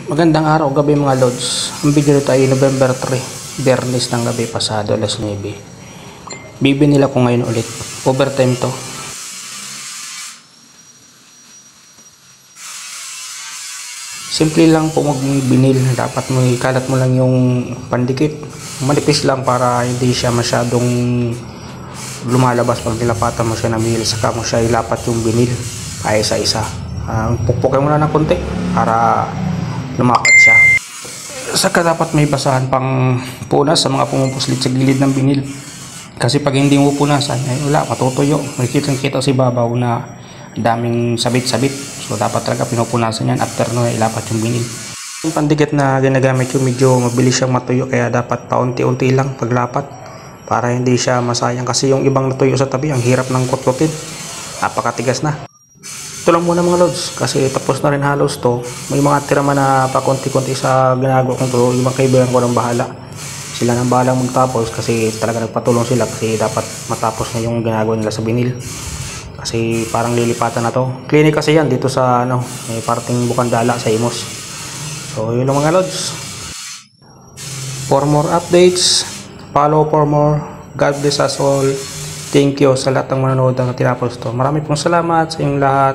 Magandang araw, gabi mga lods. Ang video nito ay November 3, Biyernes ng gabi pasado, alas 9. Bibinila ko ngayon ulit. Overtime to. Simple lang po magbinil. Dapat mo ikalat mo lang yung pandikit. Manipis lang para hindi siya masyadong lumalabas pag nilapatan mo siya ng binil. Saka mo siya ilapat yung binil pa isa-isa. Pukpukin mo na ng konti para lumapat siya. Saka dapat may basahan pang punas sa mga pumupuslit sa gilid ng binil. Kasi pag hindi mo punasan, ay wala, matutuyo. Makikita si babaw na daming sabit-sabit. So dapat talaga pinupunasan yan after no ilapat yung binil. Yung pandikit na ginagamit yung medyo mabilis siyang matuyo, kaya dapat paunti-unti lang paglapat para hindi siya masayang. Kasi yung ibang natuyo sa tabi, ang hirap ng kutkutin. Napakatigas na. Ito lang muna mga lods, kasi tapos na rin halos to. May mga tiraman na pakunti-kunti sa ginagawa kong to. Yung mga kaibigan ko ng bahala, sila nang bahalang magtapos kasi talaga nagpatulong sila, kasi dapat matapos na yung ginagawa nila sa binil. Kasi parang lilipatan na to. Clinic kasi yan dito sa may parting Bukandala sa Imos. So yun lang mga lods. For more updates, follow for more. God bless us all. Thank you sa lahat ng manonood na tinapos to. Marami pong salamat sa inyong lahat.